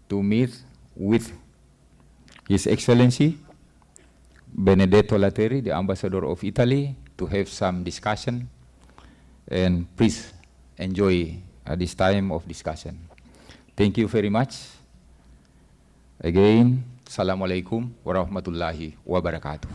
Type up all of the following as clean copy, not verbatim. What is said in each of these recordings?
to meet with His Excellency Benedetto Lateri, the Ambassador of Italy, to have some discussion. And please enjoy this time of discussion. Thank you very much. Again, Assalamualaikum warahmatullahi wabarakatuh.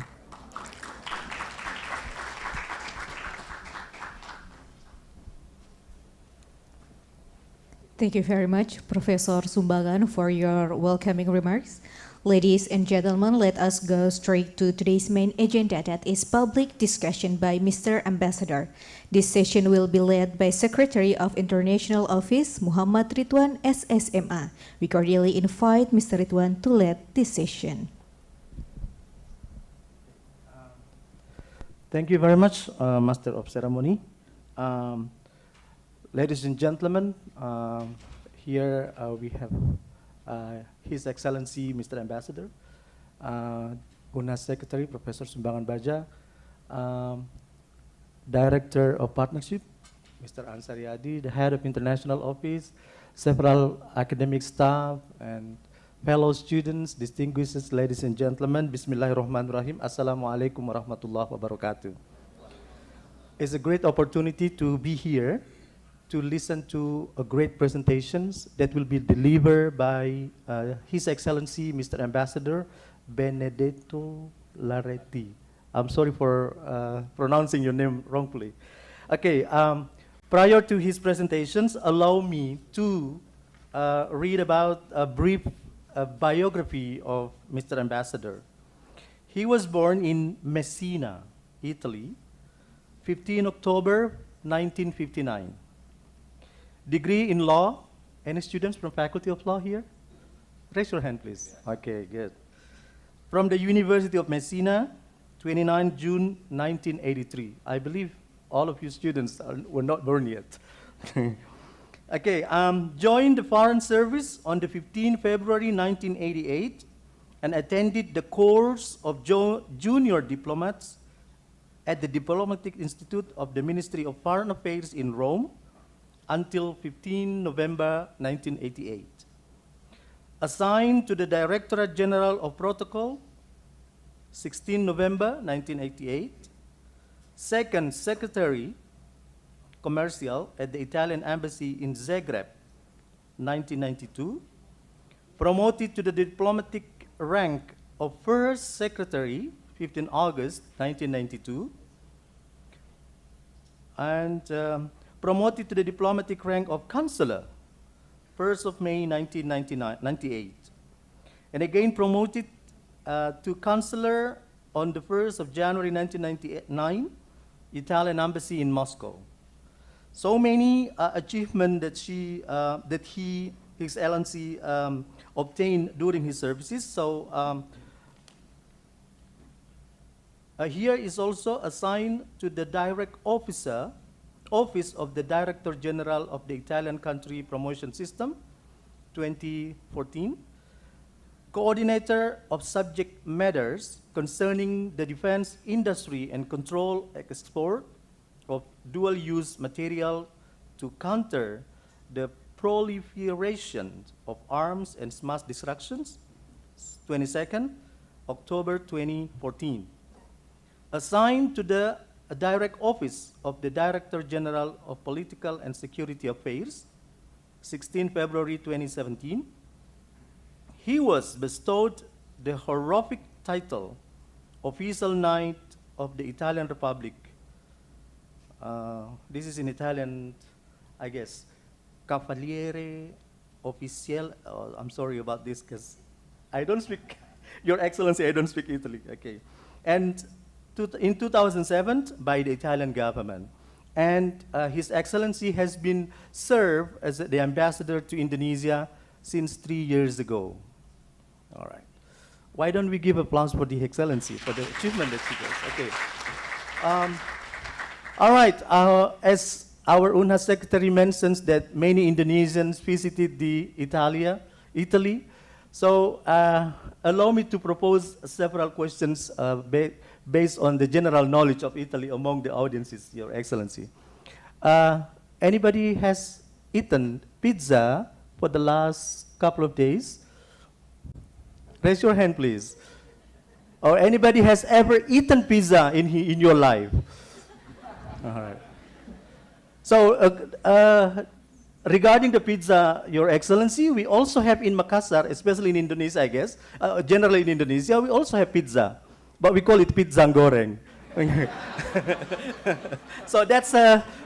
Thank you very much, Professor Sumbangan, for your welcoming remarks. Ladies and gentlemen, let us go straight to today's main agenda, that is public discussion by Mr. Ambassador. This session will be led by Secretary of International Office, Muhammad Ridwan, SSMA. We cordially invite Mr. Ridwan to lead this session. Thank you very much, Master of Ceremony. Ladies and gentlemen, here we have His Excellency Mr. Ambassador, UNAS Secretary Professor Sumbangan Baja, Director of Partnership Mr. Ansariadi, the Head of International Office, several academic staff, and fellow students, distinguished ladies and gentlemen. Bismillahirrahmanirrahim. Assalamualaikum warahmatullahi wabarakatuh. It's a great opportunity to be here to listen to a great presentations that will be delivered by His Excellency Mr. Ambassador Benedetto Lateri. I'm sorry for pronouncing your name wrongly. Okay, prior to his presentations, allow me to read about a brief biography of Mr. Ambassador. He was born in Messina, Italy, 15 October 1959. Degree in law. Any students from Faculty of Law here? Raise your hand, please. Okay, good. From the University of Messina, 29 June 1983. I believe all of you students were not born yet. Okay, joined the Foreign Service on the 15 February 1988 and attended the course of junior diplomats at the Diplomatic Institute of the Ministry of Foreign Affairs in Rome until 15 November 1988. Assigned to the Directorate General of Protocol, 16 November 1988. Second Secretary Commercial at the Italian Embassy in Zagreb, 1992. Promoted to the diplomatic rank of First Secretary, 15 August 1992. And promoted to the diplomatic rank of Counselor, 1st of May 1998. And again promoted to Counselor on the 1st of January 1999, Italian Embassy in Moscow. So many achievements that His Excellency obtained during his services. So here is also assigned to the direct Office of the Director General of the Italian Country Promotion System, 2014. Coordinator of subject matters concerning the defense industry and control export of dual-use material to counter the proliferation of arms and mass destructions, 22nd October 2014. Assigned to the Direct Office of the Director General of Political and Security Affairs, 16 February 2017. He was bestowed the honorific title, Official Knight of the Italian Republic. This is in Italian, I guess. Cavaliere Officiale. I'm sorry about this because I don't speak, Your Excellency, I don't speak Italy. Okay. And in 2007 by the Italian government. And His Excellency has been served as the ambassador to Indonesia since 3 years ago. All right. Why don't we give applause for the Excellency, for the achievement that she does? Okay. All right. As our UNAS Secretary mentions that many Indonesians visited Italy. So allow me to propose several questions based on the general knowledge of Italy among the audiences, Your Excellency. Anybody has eaten pizza for the last couple of days? Raise your hand, please. Or anybody has ever eaten pizza in your life? All right. So, regarding the pizza, Your Excellency, we also have in Makassar, especially in Indonesia, I guess, generally in Indonesia, we also have pizza, but we call it pizza goreng. So that's,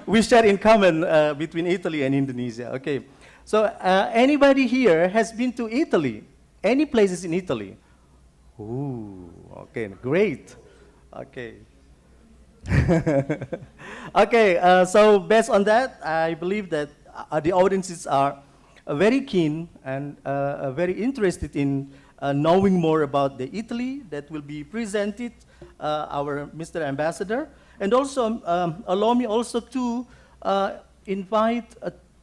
we share in common between Italy and Indonesia. Okay. So anybody here has been to Italy? Any places in Italy? Ooh, okay, great. Okay. Okay, so based on that, I believe that the audiences are very keen and very interested in knowing more about the Italy that will be presented, our Mr. Ambassador. And also, allow me also to invite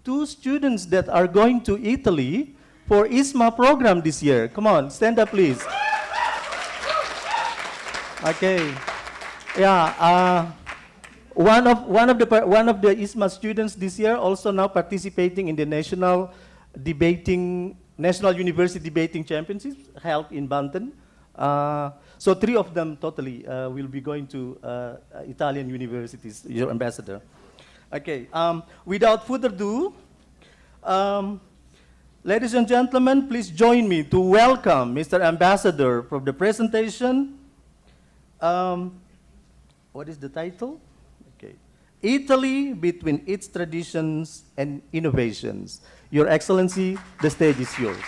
two students that are going to Italy for ISMA program this year. Come on, stand up, please. Okay. Yeah. One of the ISMA students this year also now participating in the National University Debating Championships held in Banten. So 3 of them totally will be going to Italian universities, Your Ambassador. Okay, without further ado, ladies and gentlemen, please join me to welcome Mr. Ambassador for the presentation. What is the title? Okay, Italy between its traditions and innovations. Your Excellency, the stage is yours.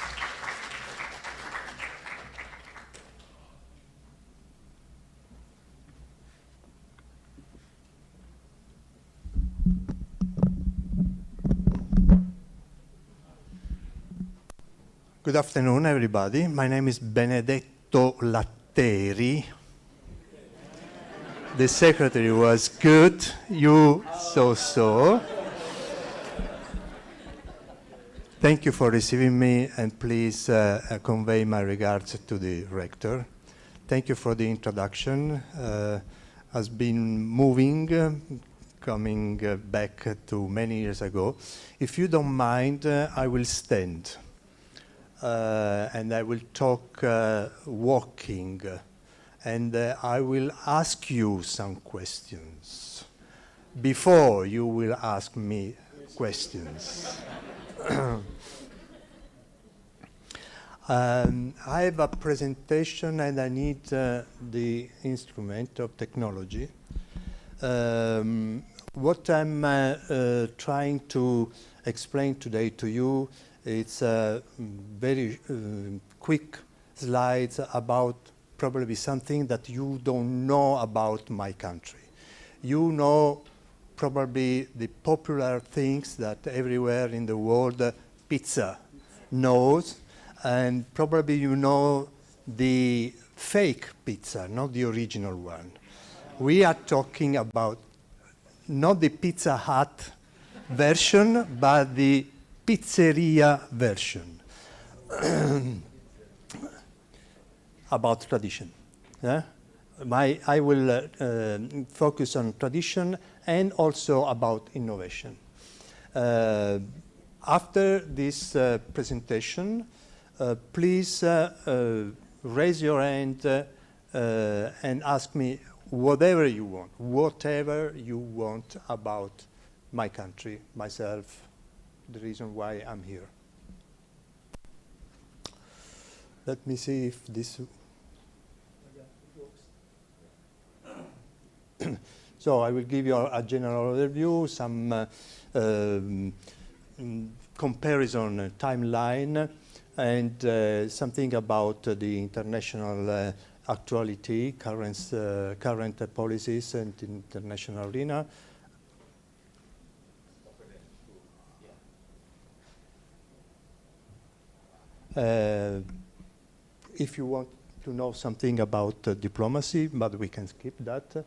Good afternoon, everybody. My name is Benedetto Latteri. The secretary was good, you so-so. Thank you for receiving me, and please convey my regards to the rector. Thank you for the introduction. Has been moving, coming back to many years ago. If you don't mind, I will stand. And I will talk walking, and I will ask you some questions before you will ask me questions. I have a presentation and I need the instrument of technology. What I'm trying to explain today to you, it's very quick slides about probably something that you don't know about my country. You know probably the popular things that everywhere in the world pizza knows, and probably you know the fake pizza, not the original one. We are talking about not the Pizza Hut version, but the pizzeria version. About tradition. Yeah? I will focus on tradition and also about innovation. After this presentation, please raise your hand and ask me whatever you want about my country, myself, the reason why I'm here. Let me see if this... So I will give you a general overview, some comparison timeline, and something about the international actuality, current policies and international arena. If you want to know something about diplomacy, but we can skip that.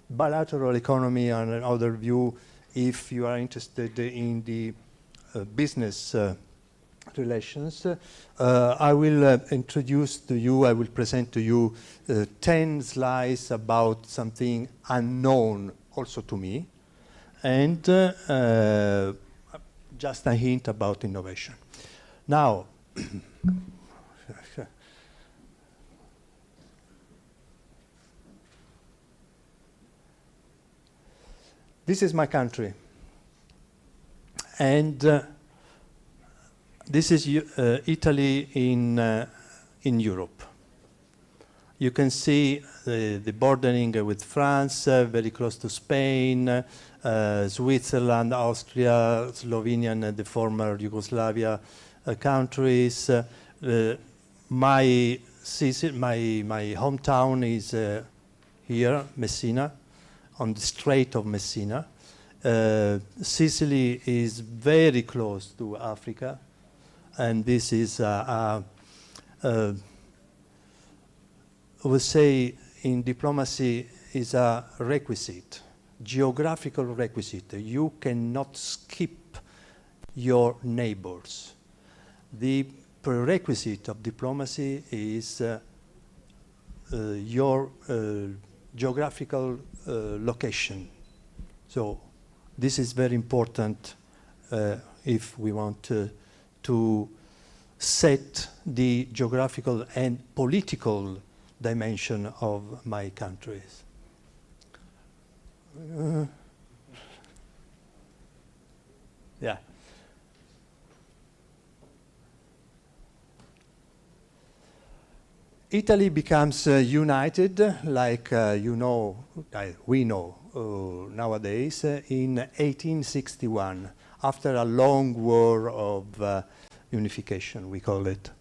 Bilateral economy and an overview if you are interested in the business relations. I will introduce to you, I will present to you 10 slides about something unknown also to me, and just a hint about innovation. Now, This is my country, and this is Italy in Europe. You can see the bordering with France, very close to Spain, Switzerland, Austria, Slovenia, and the former Yugoslavia countries. My hometown is here, Messina, on the Strait of Messina. Sicily is very close to Africa, and this is I would say in diplomacy is a requisite, geographical requisite. You cannot skip your neighbors. The prerequisite of diplomacy is your geographical location. So this is very important if we want to set the geographical and political dimension of my countries. Yeah. Italy becomes united, like we know nowadays, in 1861, after a long war of unification, we call it.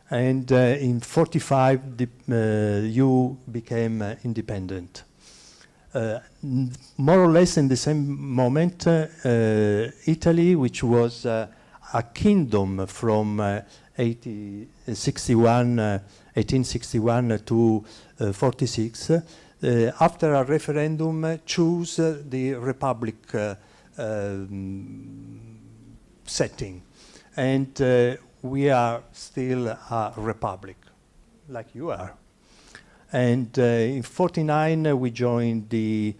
And in 45, you became independent. More or less in the same moment, Italy, which was a kingdom from 1861 to 46, after a referendum, chose the republic setting. And we are still a republic, like you are. And in 49, we joined the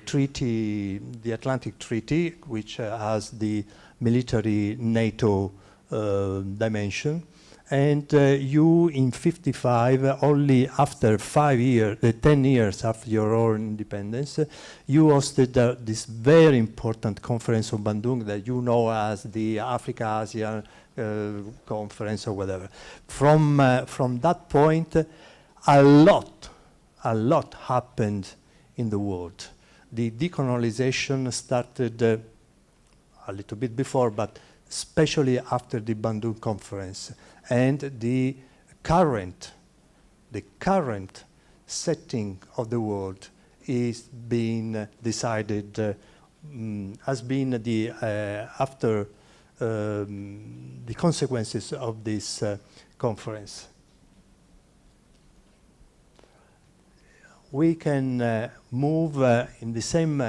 treaty, the Atlantic Treaty, which has the military NATO dimension. And you, in 55, only after 10 years after your own independence, you hosted this very important conference of Bandung that you know as the Africa-ASEAN conference or whatever. From that point, a lot happened in the world. The decolonization started a little bit before, but especially after the Bandung conference. And the current setting of the world is being decided, has been the after the consequences of this conference. We can move in the same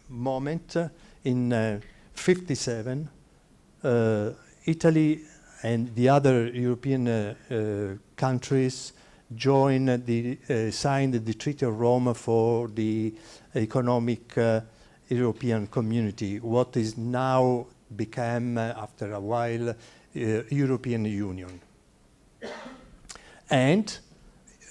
moment in 57. Italy and the other European countries signed the Treaty of Rome for the economic European community, what is now become, after a while, European Union. And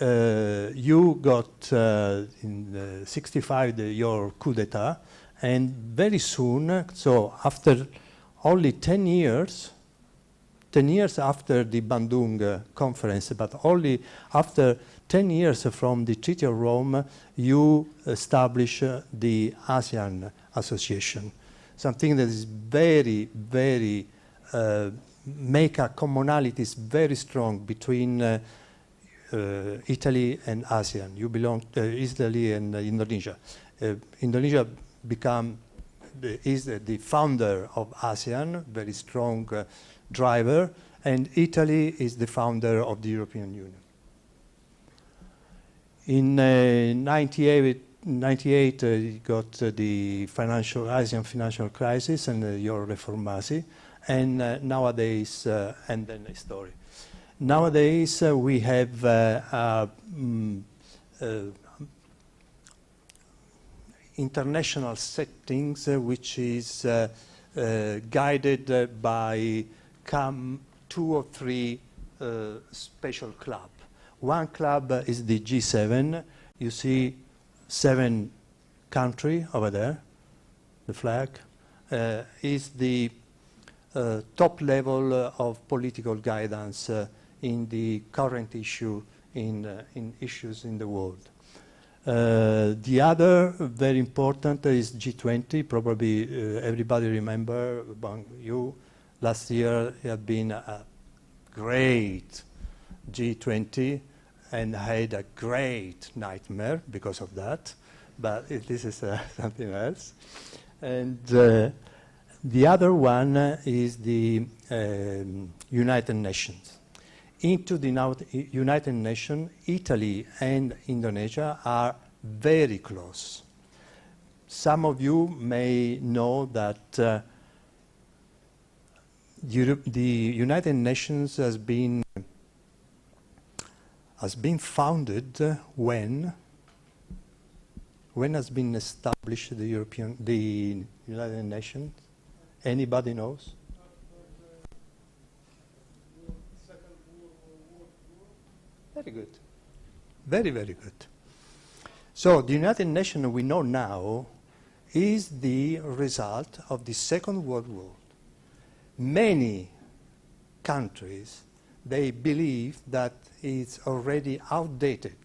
you got in 65 your coup d'etat, and very soon, so after only 10 years after the Bandung conference, but only after 10 years from the Treaty of Rome, you establish the ASEAN Association, something that is very, very, make a commonalities very strong between Italy and ASEAN. You belong to Italy and Indonesia. Indonesia is the founder of ASEAN, very strong driver, and Italy is the founder of the European Union. In 98, you got the ASEAN financial crisis and your reformasi, and nowadays, and then the story. Nowadays, we have international settings which is guided by two or three special clubs. One club is the G7. You see 7 countries over there. The flag is the top level of political guidance in the current issue in issues in the world. The other very important is G20. Probably everybody remember among you last year it had been a great G20 and had a great nightmare because of that. But this is something else. And the other one is the United Nations. Into the United Nations, Italy and Indonesia are very close. Some of you may know that the United Nations has been founded when has been established the United Nations? Anybody knows? Very good. Very, very good. So the United Nations we know now is the result of the Second World War. Many countries, they believe that it's already outdated.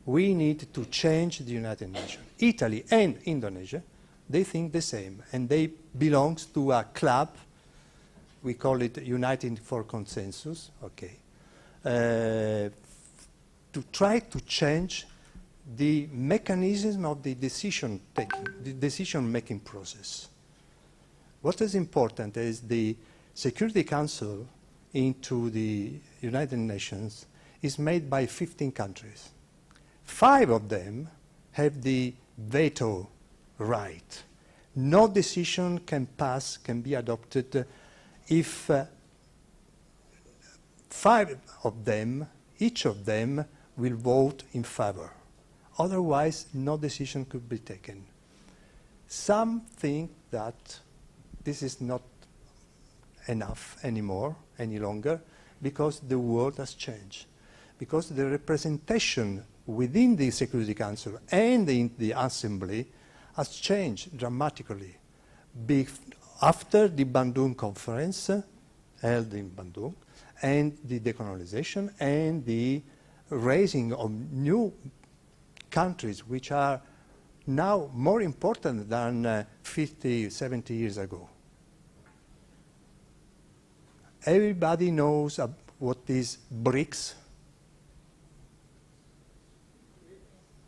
We need to change the United Nations. Italy and Indonesia, they think the same, and they belong to a club. We call it United for Consensus. Okay. To try to change the mechanism of the decision-making process. What is important is the Security Council into the United Nations is made by 15 countries. 5 of them have the veto right. No decision can be adopted if 5 of them, each of them, will vote in favor. Otherwise, no decision could be taken. Some think that this is not enough anymore, any longer, because the world has changed. Because the representation within the Security Council and in the Assembly has changed dramatically. After the Bandung Conference, held in Bandung, and the decolonization and the raising of new countries which are now more important than 50, 70 years ago. Everybody knows what is BRICS.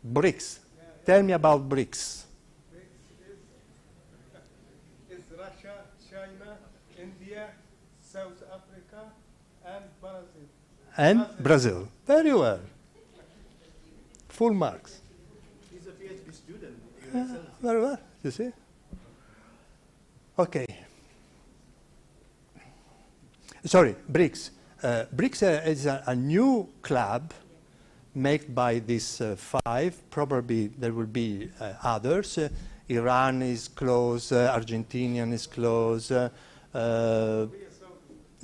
BRICS. Tell me about BRICS. Is Russia, China, India, South Africa, and Brazil. And Brazil. Very well. Full marks. He's a PhD student. Very well. You see? Okay. Sorry, BRICS. BRICS is a new club made by these 5. Probably there will be others. Iran is close, Argentinian is close,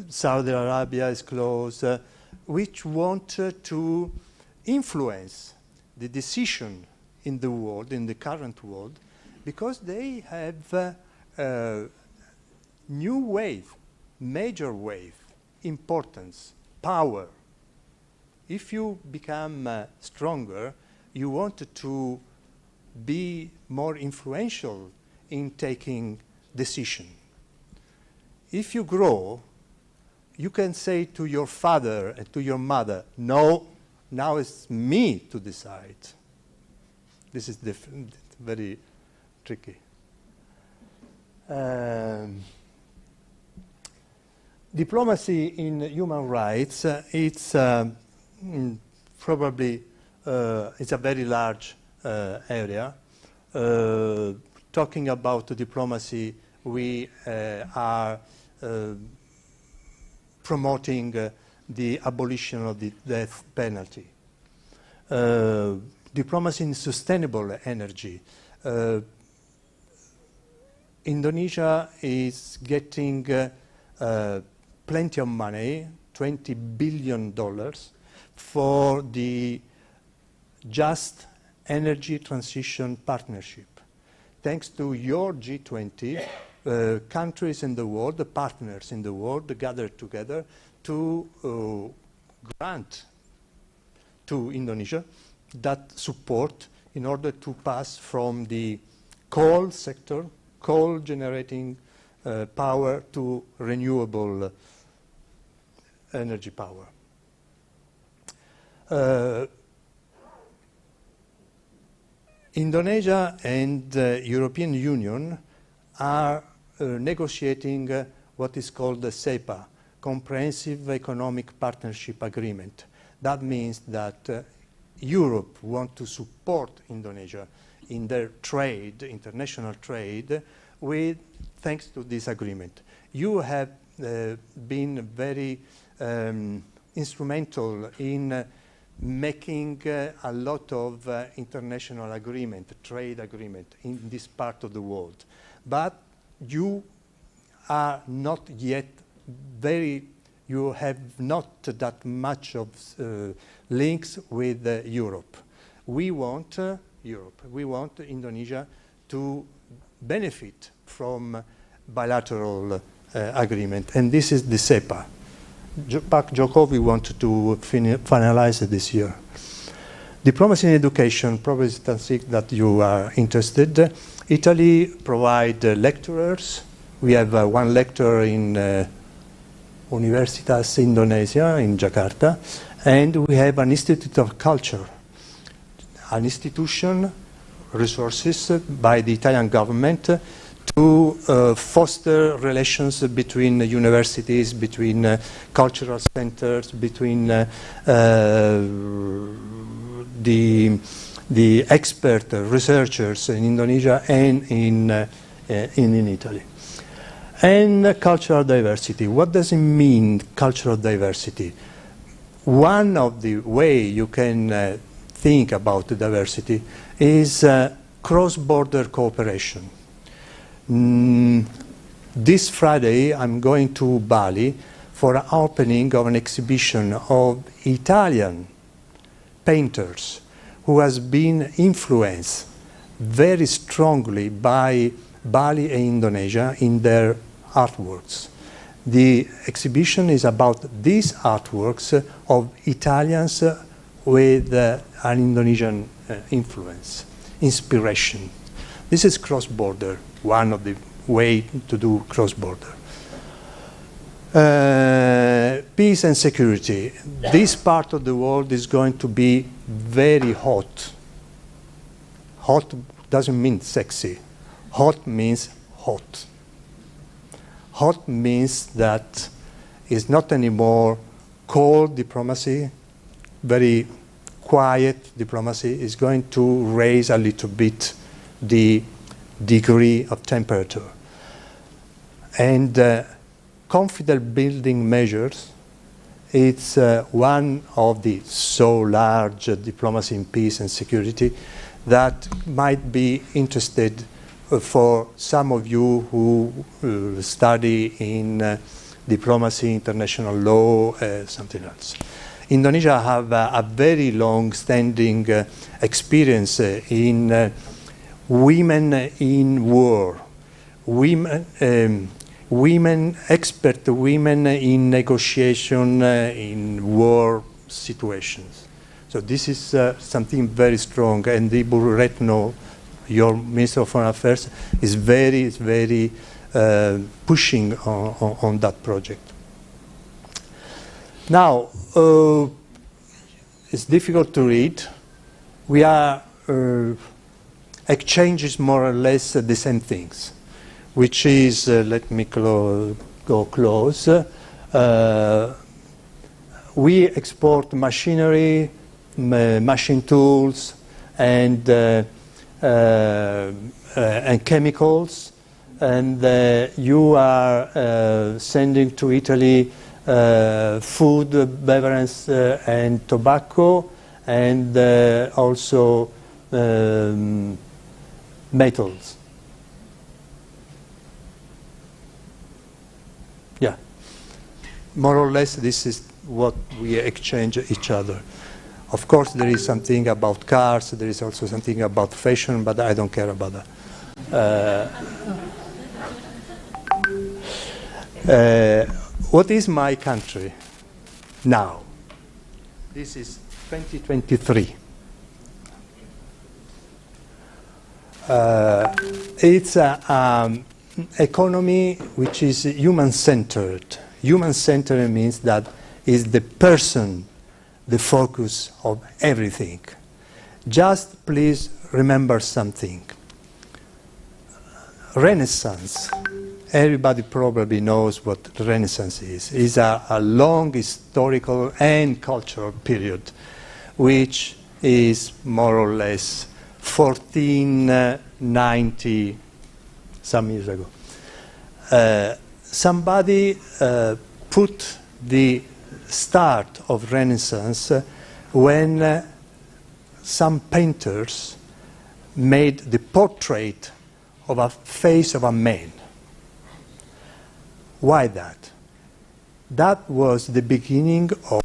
Saudi Arabia is close, which want to influence the decision in the world, in the current world, because they have a new wave, major wave, importance, power. If you become stronger, you want to be more influential in taking decision. If you grow, you can say to your father and to your mother, no, now it's me to decide. This is very tricky. Diplomacy in human rights, it's probably it's a very large area. Talking about diplomacy, we are promoting the abolition of the death penalty. Diplomacy in sustainable energy. Indonesia is getting plenty of money, $20 billion, for the Just Energy Transition Partnership. Thanks to your G20, countries in the world, the partners in the world, gathered together to grant to Indonesia that support in order to pass from the coal sector, coal generating power, to renewable energy power. Indonesia and the European Union are negotiating what is called the CEPA, Comprehensive Economic Partnership Agreement. That means that Europe wants to support Indonesia in their trade, international trade, thanks to this agreement. You have been very instrumental in making a lot of international agreement, trade agreement in this part of the world. But you are not yet you have not that much of links with Europe. We want Europe, we want Indonesia to benefit from bilateral agreement, and this is the CEPA. Pak Jokowi wanted to finalize it this year. Diplomacy in education, probably something that you are interested. Italy provide lecturers. We have one lecturer in Universitas Indonesia in Jakarta, and we have an Institute of Culture, an institution, resources by the Italian government to foster relations between universities, between cultural centers, between the expert researchers in Indonesia and in Italy. And cultural diversity. What does it mean, cultural diversity? One of the ways you can think about diversity is cross-border cooperation. This Friday I'm going to Bali for an opening of an exhibition of Italian painters who has been influenced very strongly by Bali and Indonesia in their artworks. The exhibition is about these artworks of Italians with an Indonesian influence, inspiration. This is cross-border, one of the ways to do cross-border. Peace and security. This part of the world is going to be very hot. Hot doesn't mean sexy. Hot means hot. Hot means that it's not anymore cold diplomacy, very quiet diplomacy. Is going to raise a little bit the degree of temperature. And confidence building measures, it's one of the so large diplomacy in peace and security that might be interested for some of you who study in diplomacy, international law, something else. Indonesia have a very long-standing experience in women in war, expert women in negotiation in war situations. So this is something very strong, and Ibu Retno, your Minister of Foreign Affairs, is very pushing on that project. Now, it's difficult to read. We are exchanges more or less the same things, which is, let me go close. We export machinery, machine tools, and chemicals, and you are sending to Italy food, beverage, and tobacco, and also metals. Yeah. more or less, this is what we exchange each other. Of course, there is something about cars, there is also something about fashion, but I don't care about that. What is my country now? This is 2023. It's an economy which is human-centered. Human-centered means that is the person the focus of everything. Just please remember something. Renaissance, everybody probably knows what Renaissance is. It's a long historical and cultural period, which is more or less 1490, some years ago. Somebody put the start of Renaissance when some painters made the portrait of a face of a man. Why that? That was the beginning of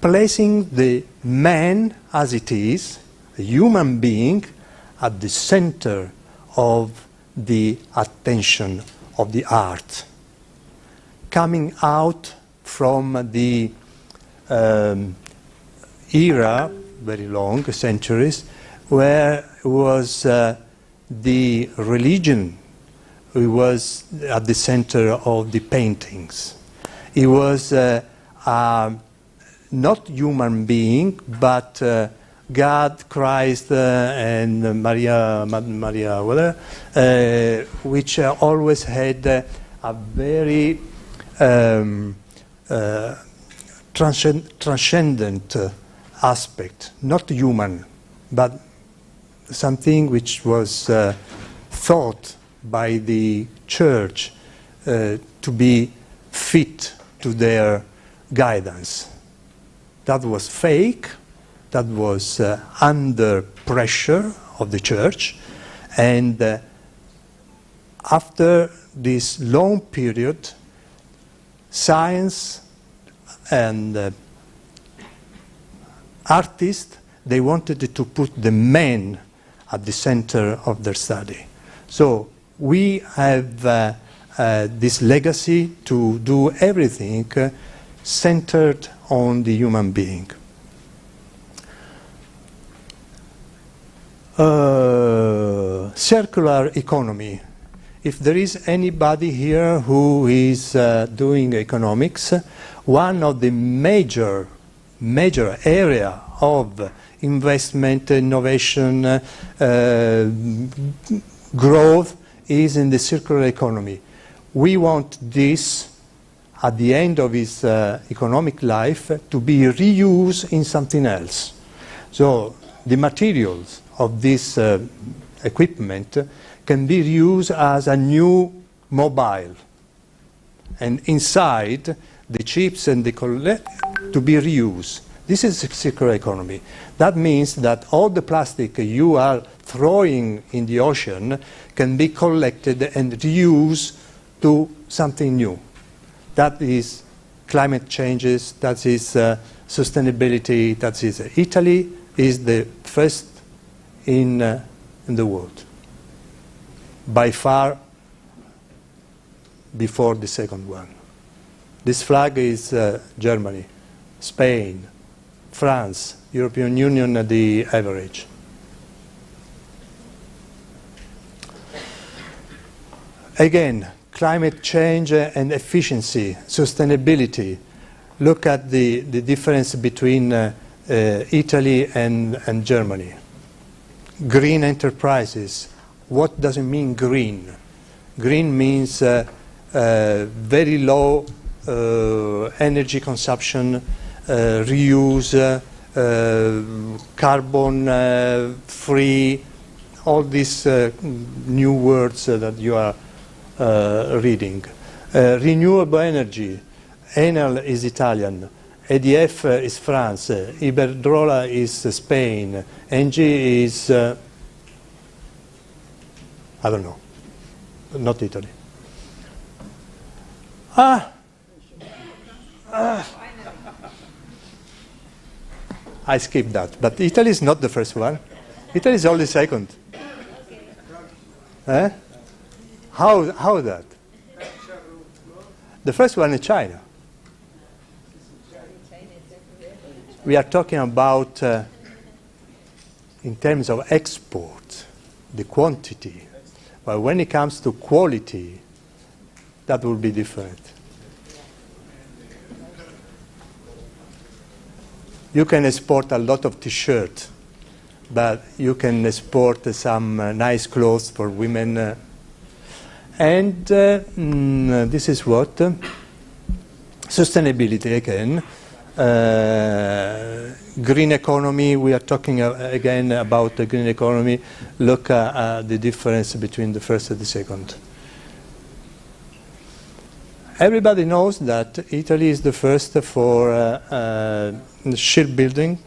placing the man as it is, a human being, at the center of the attention of the art, coming out from the era, very long, centuries, where it was the religion who was at the center of the paintings. It was not human being, but God, Christ, and Maria, which always had a very transcendent aspect, not human, but something which was thought by the church to be fit to their guidance. That was fake, that was under pressure of the church, and after this long period, science and artists, they wanted to put the man at the center of their study. So we have this legacy to do everything centered on the human being. Circular economy. If there is anybody here who is doing economics, one of the major area of investment, innovation, growth is in the circular economy. We want this, at the end of its economic life, to be reused in something else. So the materials of this equipment can be used as a new mobile, and inside the chips and the to be reused. This is circular economy. That means that all the plastic you are throwing in the ocean can be collected and reused to something new. That is climate changes, that is sustainability, that is Italy is the first in the world, by far before the second one. This flag is Germany, Spain, France, European Union, the average. Again, climate change and efficiency, sustainability. Look at the difference between Italy and Germany. Green enterprises. What does it mean, green? Green means very low energy consumption, reuse, carbon free, all these new words that you are reading. Renewable energy. Enel is Italian. EDF is France. Iberdrola is Spain. Engie is, I don't know, not Italy. I skipped that. But Italy is not the first one. Italy is only second. Eh? How that? The first one is China. We are talking about, in terms of export, the quantity. But when it comes to quality, that will be different. You can export a lot of T-shirts, but you can export some nice clothes for women. And this is what? Sustainability again. Green economy, we are talking again about the green economy. Look at the difference between the first and the second. Everybody knows that Italy is the first for shipbuilding,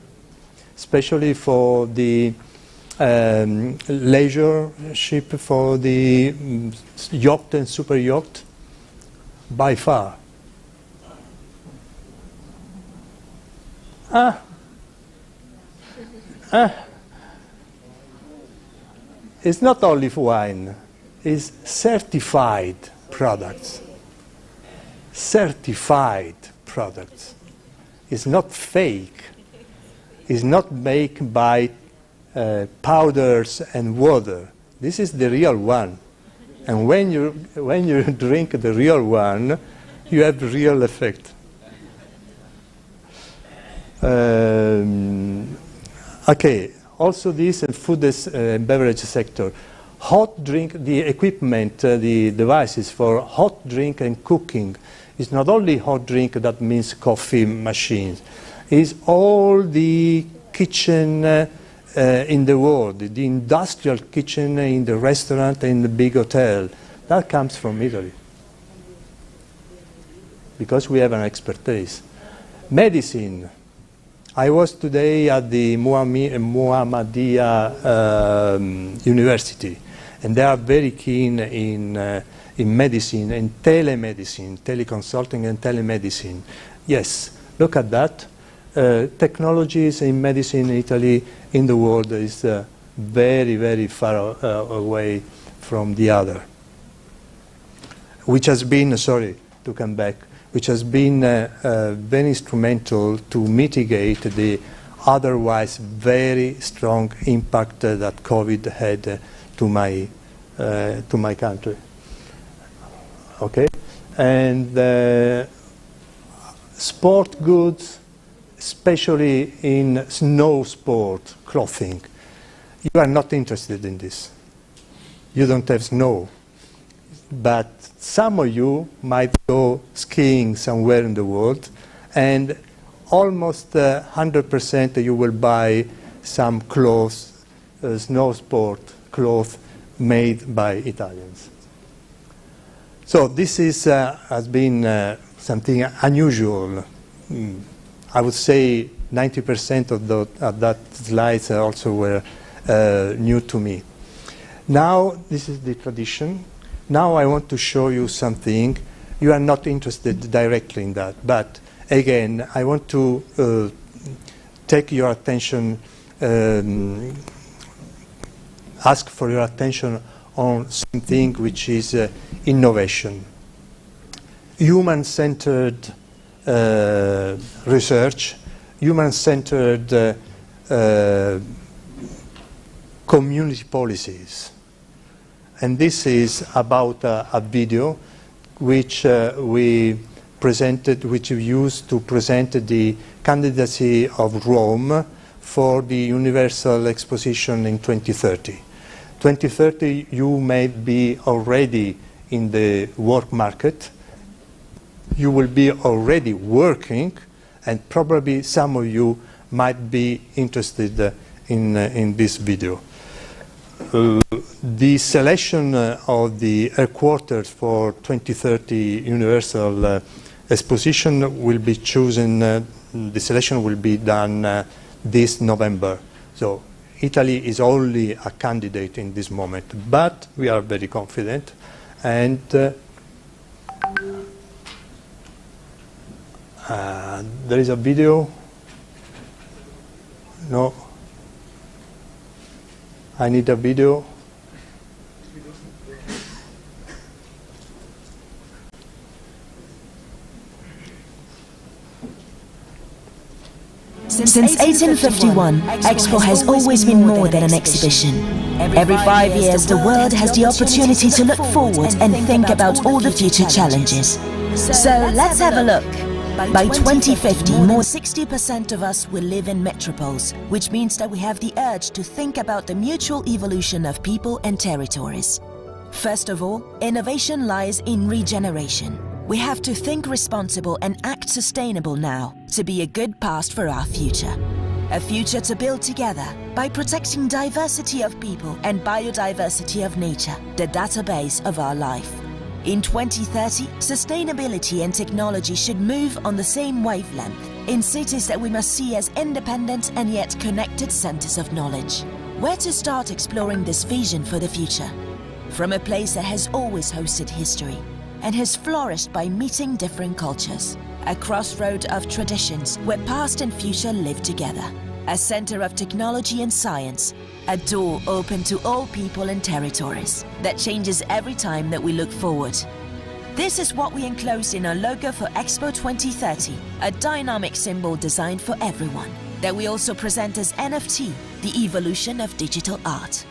especially for the leisure ship, for the yacht and super yacht, by far. It's not olive wine, it's certified products. Certified products. It's not fake. It's not made by powders and water. This is the real one. And when you drink the real one, you have real effect. Okay, also this in food and beverage sector. Hot drink, the equipment, the devices for hot drink and cooking is not only hot drink, that means coffee machines. It's all the kitchen in the world, the industrial kitchen in the restaurant, in the big hotel. That comes from Italy. Because we have an expertise. Medicine. I was today at the Muhammadiyah University, and they are very keen in medicine, in telemedicine, teleconsulting and telemedicine. Yes, look at that. Technologies in medicine in Italy, in the world, is very, very far away from the other. Which has been, sorry to come back, which has been very instrumental to mitigate the otherwise very strong impact that COVID had to my country. Okay, and sport goods, especially in snow sport clothing. You are not interested in this. You don't have snow, but some of you might go skiing somewhere in the world, and almost 100% you will buy some clothes, snow sport clothes made by Italians. So this is, has been something unusual. I would say 90% of that slides also were new to me. Now this is the tradition. Now I want to show you something. You are not interested directly in that, but again, I want to take your attention, ask for your attention on something which is innovation. Human-centered research, human-centered community policies. And this is about a video which we presented, which we used to present the candidacy of Rome for the Universal Exposition in 2030. 2030, you may be already in the work market. You will be already working, and probably some of you might be interested in this video. The selection of the headquarters for 2030 Universal Exposition will be chosen, the selection will be done this November. So Italy is only a candidate in this moment, but we are very confident. And There is a video. No. I need a video. Since 1851, Expo has always been more than an exhibition. Every 5 years, the world has the opportunity to look forward and think about all the future challenges. So let's have a look. By 2050, more than 60% of us will live in metropoles, which means that we have the urge to think about the mutual evolution of people and territories. First of all, innovation lies in regeneration. We have to think responsible and act sustainable now to be a good past for our future. A future to build together by protecting diversity of people and biodiversity of nature, the database of our life. In 2030, sustainability and technology should move on the same wavelength in cities that we must see as independent and yet connected centers of knowledge. Where to start exploring this vision for the future? From a place that has always hosted history and has flourished by meeting different cultures. A crossroad of traditions where past and future live together. A center of technology and science. A door open to all people and territories that changes every time that we look forward. This is what we enclosed in our logo for Expo 2030, a dynamic symbol designed for everyone, that we also present as NFT, the evolution of digital art.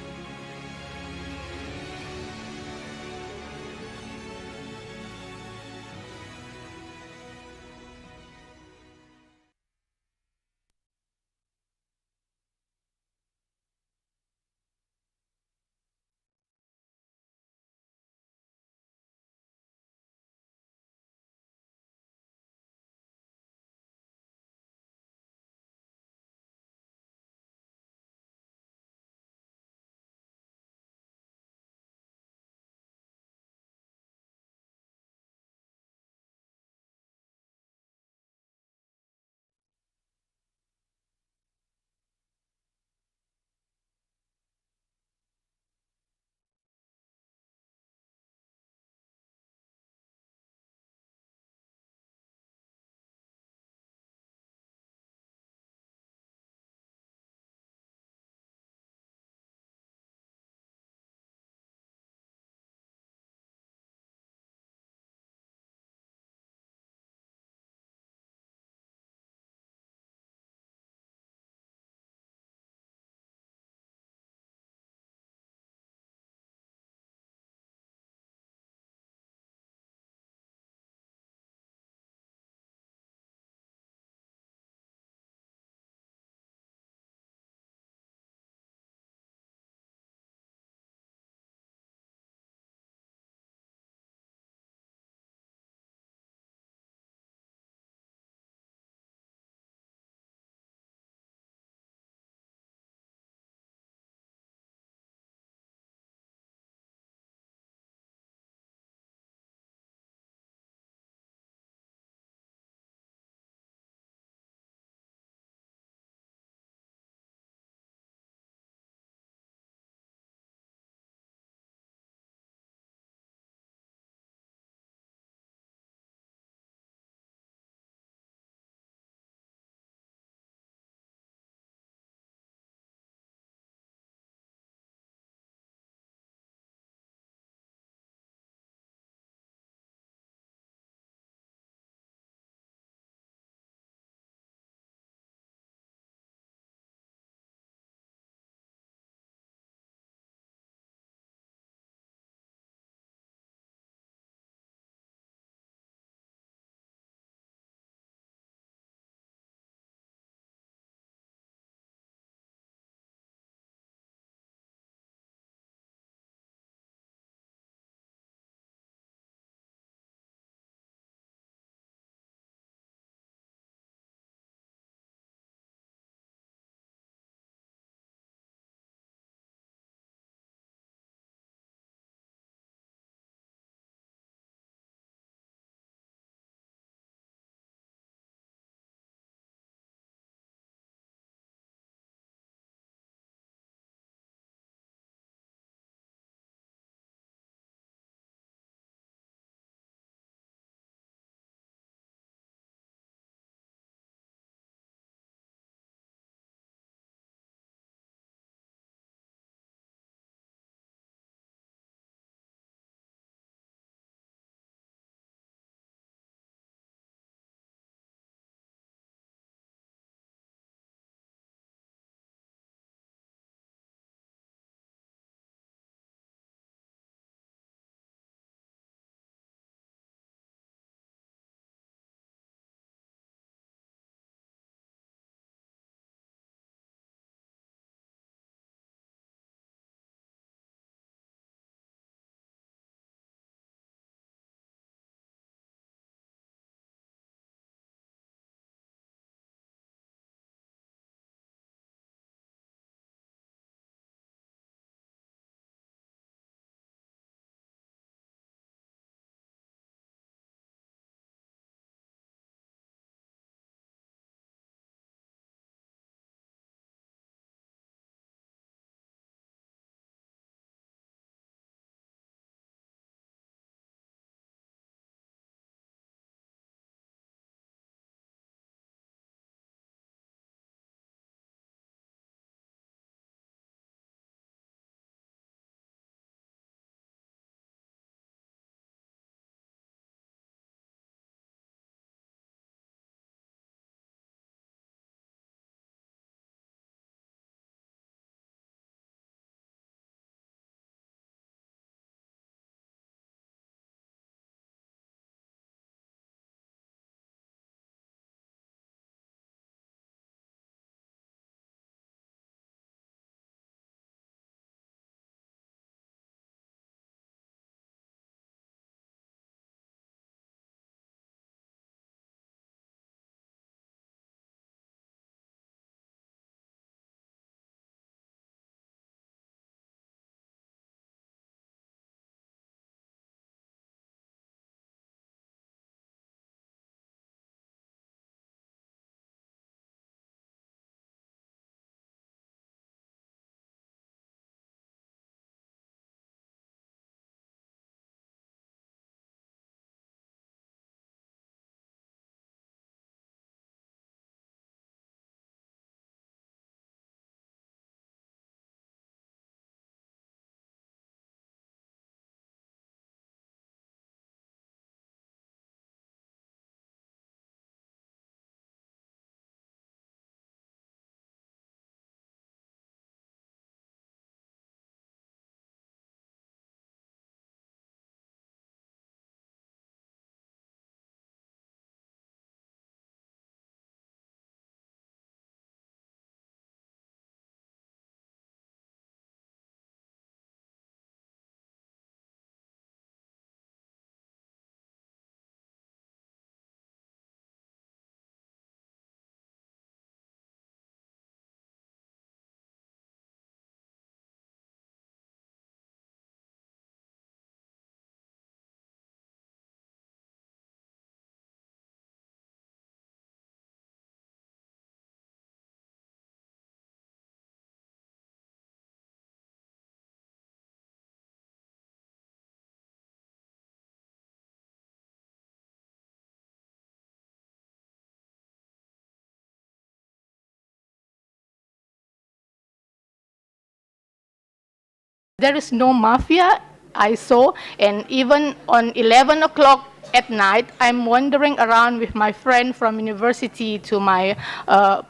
There is no mafia, I saw, and even on 11 o'clock at night, I'm wandering around with my friend from university to my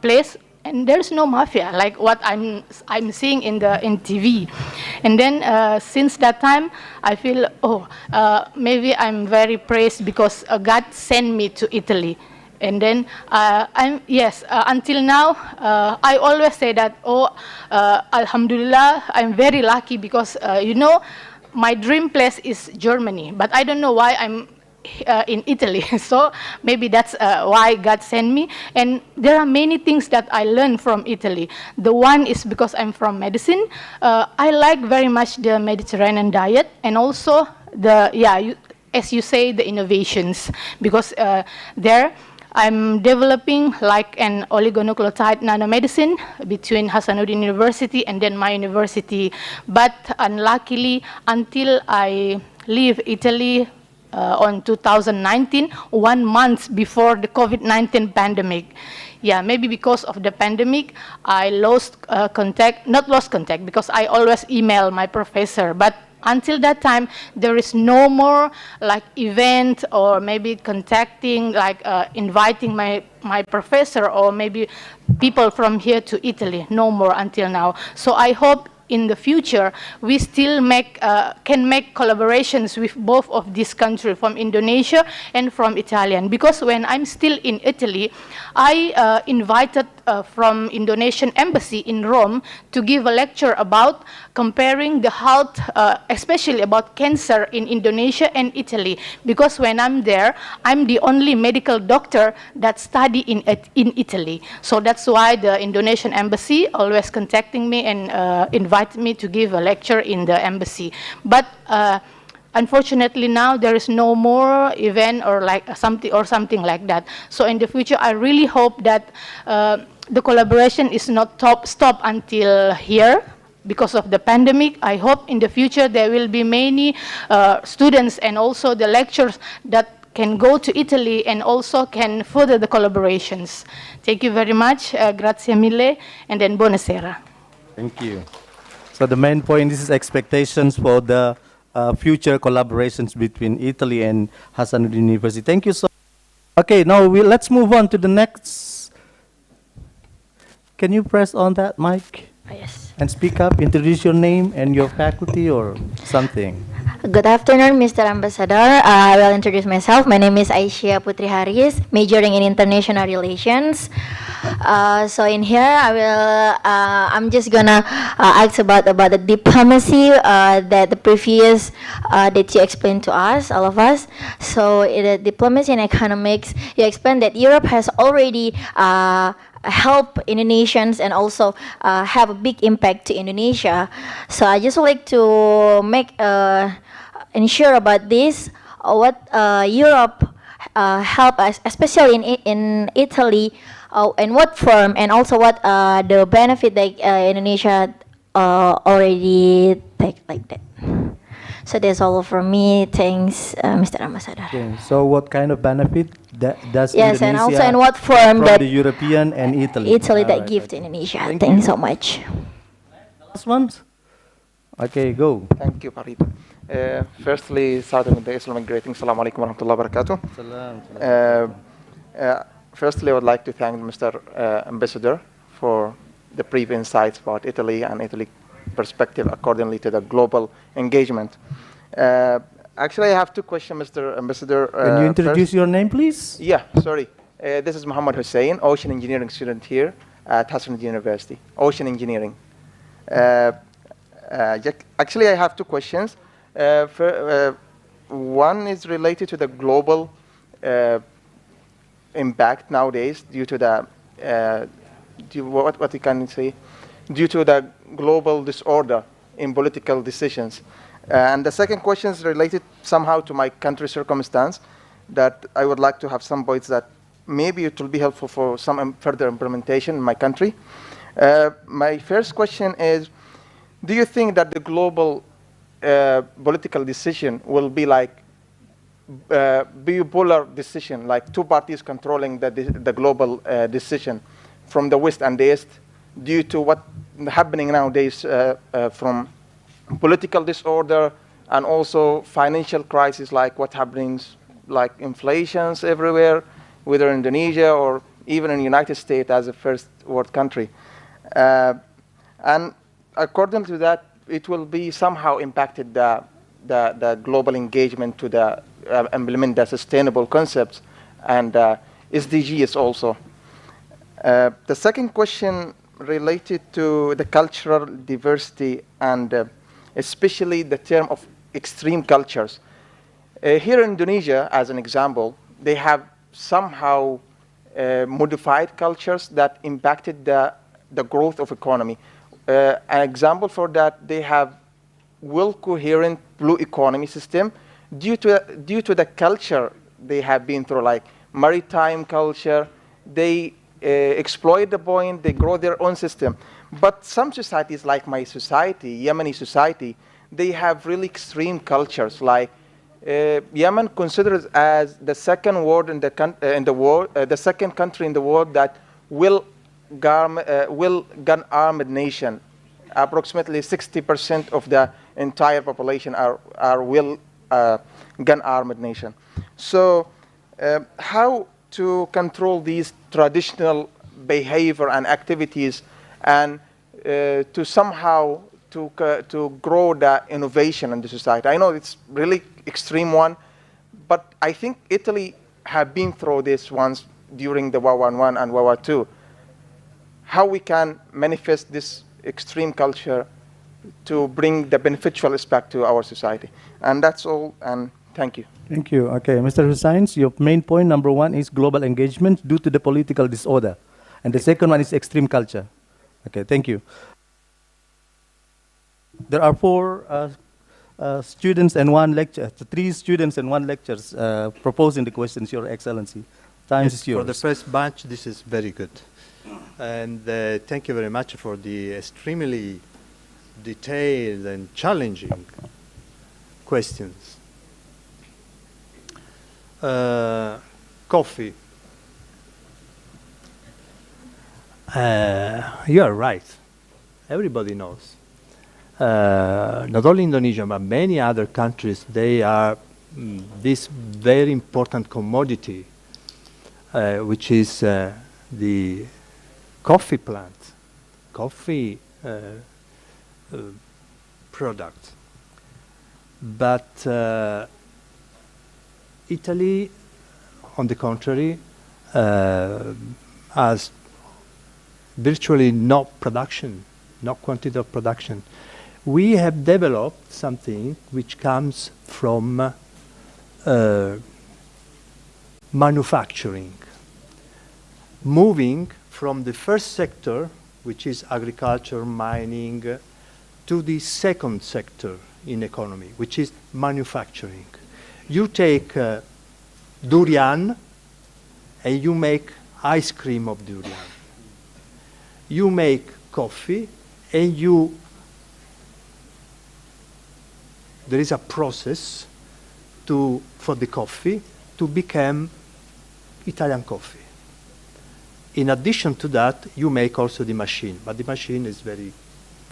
place, and there's no mafia like what I'm seeing in TV. And then since that time, I feel, maybe I'm very praised because God sent me to Italy. And then until now, I always say that, Alhamdulillah, I'm very lucky because, my dream place is Germany, but I don't know why I'm in Italy. So maybe that's why God sent me. And there are many things that I learned from Italy. The one is because I'm from medicine. I like very much the Mediterranean diet, and also as you say, the innovations, because there I'm developing like an oligonucleotide nanomedicine between Hasanuddin University and then my university. But unluckily, until I leave Italy on 2019, 1 month before the COVID-19 pandemic. Yeah, maybe because of the pandemic, I lost contact, not lost contact, because I always email my professor, but until that time, there is no more like event or maybe contacting, like inviting my professor or maybe people from here to Italy. No more until now. So I hope in the future we still can make collaborations with both of these countries, from Indonesia and from Italian. Because when I'm still in Italy, I invited from Indonesian embassy in Rome to give a lecture about comparing the health, especially about cancer in Indonesia and Italy. Because when I'm there, I'm the only medical doctor that study in Italy. So that's why the Indonesian embassy always contacting me and invite me to give a lecture in the embassy. But unfortunately now there is no more event or like something like that. So in the future, I really hope that the collaboration is not stop until here because of the pandemic. I hope in the future there will be many students and also the lectures that can go to Italy and also can further the collaborations. Thank you very much. Grazie mille, and then buonasera. Thank you. So the main point is expectations for the future collaborations between Italy and Hasanuddin University. Thank you so much. Okay, now let's move on to the next. Can you press on that mic? Yes. And speak up, introduce your name and your faculty or something. Good afternoon, Mr. Ambassador. I will introduce myself. My name is Aisyah Putri Haris, majoring in international relations. So in here, I'm just gonna ask about the diplomacy that the previous that you explained to us, all of us. So in the diplomacy and economics, you explained that Europe has already help Indonesians and also have a big impact to Indonesia. So I just would like to make ensure about this, what Europe help us, especially in Italy, in what form, and also what the benefit that Indonesia already take like that. So that's all from me. Thanks, Mr. Ambassador. Okay, so what kind of benefit does yes, Indonesia and also in what form from that the European and Italy? Italy that Alright, give okay. to Indonesia. Thank Thanks you. so much. Last one. Okay, go. Thank you, Farid. Firstly, starting with the Islamic greeting, Assalamu alaikum wa rahmatullahi wa barakatuh. Firstly, I would like to thank Mr. Ambassador for the brief insights about Italy and Italy perspective accordingly to the global engagement. Actually, I have two questions, Mr. Ambassador. Can you introduce first, your name, please? Yeah, sorry. This is Muhammad Hussein, ocean engineering student here at Hasanuddin University, ocean engineering. Actually, I have two questions. One is related to the global impact nowadays due to the, what you can say, due to the global disorder in political decisions. And the second question is related somehow to my country circumstance, that I would like to have some points that maybe it will be helpful for some further implementation in my country. My first question is, do you think that the global political decision will be like bipolar decision, like two parties controlling the global decision from the West and the East, due to what's happening nowadays from political disorder, and also financial crisis like what happens, like inflations everywhere, whether in Indonesia or even in the United States as a first world country. And according to that, it will be somehow impacted the global engagement to the implement the sustainable concepts and SDGs also. The second question related to the cultural diversity and especially the term of extreme cultures. Here in Indonesia, as an example, they have somehow modified cultures that impacted the growth of economy. An example for that, they have well-coherent blue economy system due to the culture they have been through, like maritime culture. They exploit the point, they grow their own system. But some societies, like my society, Yemeni society, they have really extreme cultures. Like Yemen considers as the second world in the world, the second country in the world that will gun-armed nation. Approximately 60% of the entire population are will gun-armed nation. So how to control these traditional behavior and activities and to somehow to grow the innovation in the society? I know it's really extreme one, but I think Italy have been through this once during the World War I and World War II. How we can manifest this extreme culture to bring the beneficial aspect to our society. And that's all, and thank you. Thank you. Okay, Mr. Hussain, your main point, number one, is global engagement due to the political disorder. And the second one is extreme culture. Okay, thank you. There are four students and one lecture, 3 students and 1 lectures proposing the questions, Your Excellency. Time is yours. For the first batch, this is very good. And thank you very much for the extremely detailed and challenging questions. Coffee. You are right. Everybody knows. Not only Indonesia, but many other countries, they are this very important commodity, which is the coffee plant, coffee product. But Italy, on the contrary, has virtually no production, no quantity of production. We have developed something which comes from manufacturing, moving from the first sector, which is agriculture, mining, to the second sector in economy, which is manufacturing. You take durian and you make ice cream of durian. You make coffee and there is a process for the coffee to become Italian coffee. In addition to that, you make also the machine, but the machine is very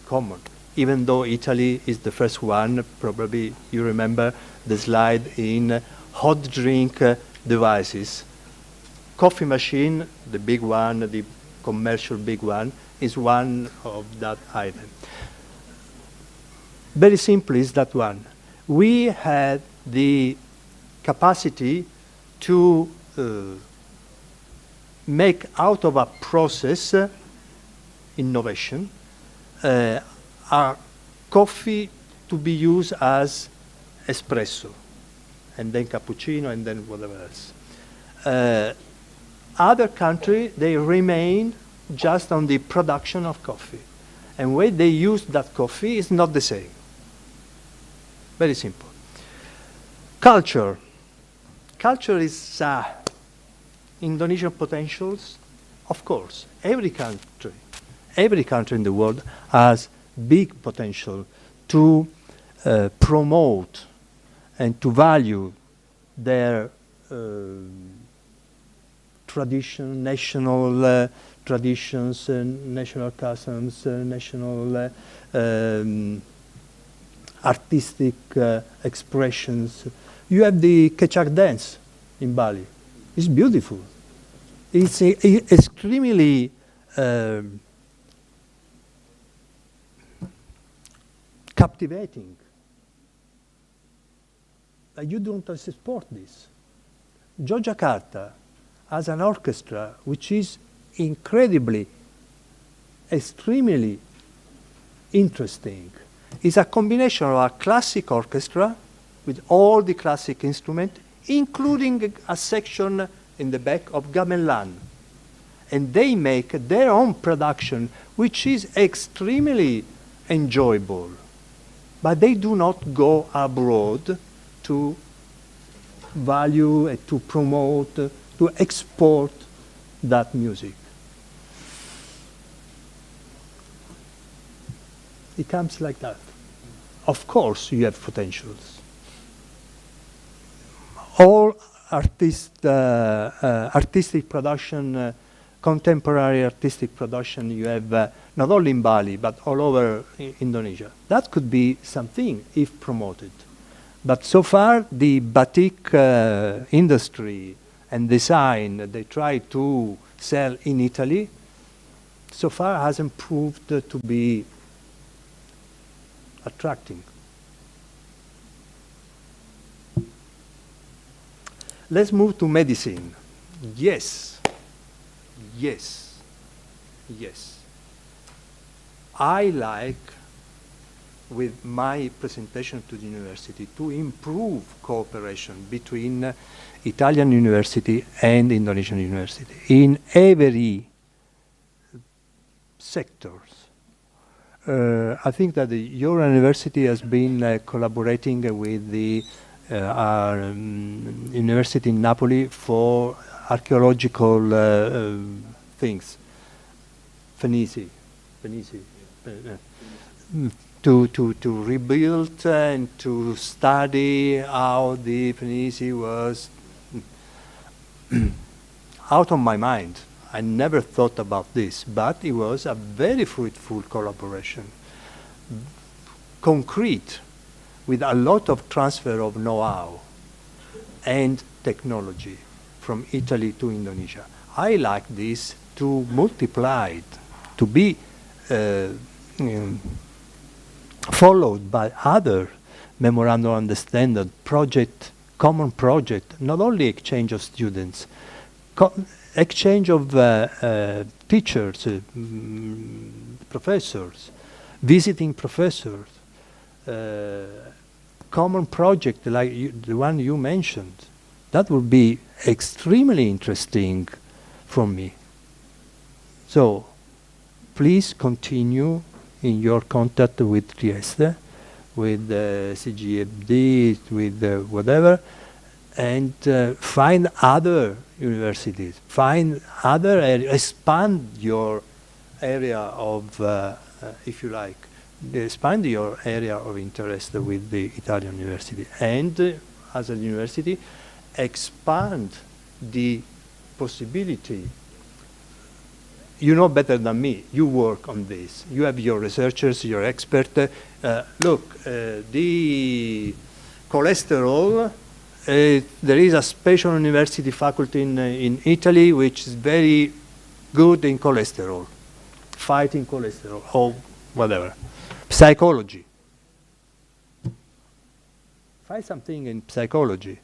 common. Even though Italy is the first one, probably you remember the slide in hot drink devices. Coffee machine, the big one, the commercial big one, is one of that item. Very simply is that one. We had the capacity to make out of a process innovation a coffee to be used as espresso, and then cappuccino, and then whatever else. Other countries, they remain just on the production of coffee. And when they use that coffee, it's not the same. Very simple. Culture. Culture is Indonesian potentials, of course. Every country in the world has big potential to promote and to value their tradition, national traditions, national customs, national artistic expressions. You have the Kecak dance in Bali. It's beautiful. It's extremely captivating. You don't support this. Yogyakarta has an orchestra which is incredibly, extremely interesting. It's a combination of a classic orchestra with all the classic instruments, including a section in the back of gamelan. And they make their own production, which is extremely enjoyable. But they do not go abroad to value, to promote, to export that music. It comes like that. Of course, you have potentials. All artistic production, contemporary artistic production, you have not only in Bali, but all over Indonesia. That could be something if promoted. But so far, the batik industry and design they try to sell in Italy, so far hasn't proved to be attracting. Let's move to medicine. Yes, yes, yes. I like, with my presentation to the university, to improve cooperation between Italian university and Indonesian university in every sectors. I think that your university has been collaborating with the university in Napoli for archaeological things. Fenici. To rebuild and to study how the Fenici was out of my mind. I never thought about this, but it was a very fruitful collaboration, concrete, with a lot of transfer of know-how and technology from Italy to Indonesia. I like this to multiply, to be followed by other memorandum of understanding, project, common project, not only exchange of students, exchange of teachers, professors, visiting professors, common project like the one you mentioned. That would be extremely interesting for me. So please continue in your contact with Trieste, with CGFD, with whatever, and find other universities, find other areas, expand your area of, if you like, expand your area of interest with the Italian university. And as a university, expand the possibility. You know better than me, you work on this. You have your researchers, your experts. Look, the cholesterol, there is a special university faculty in Italy which is very good in cholesterol, fighting cholesterol, or whatever. Psychology. Find something in psychology.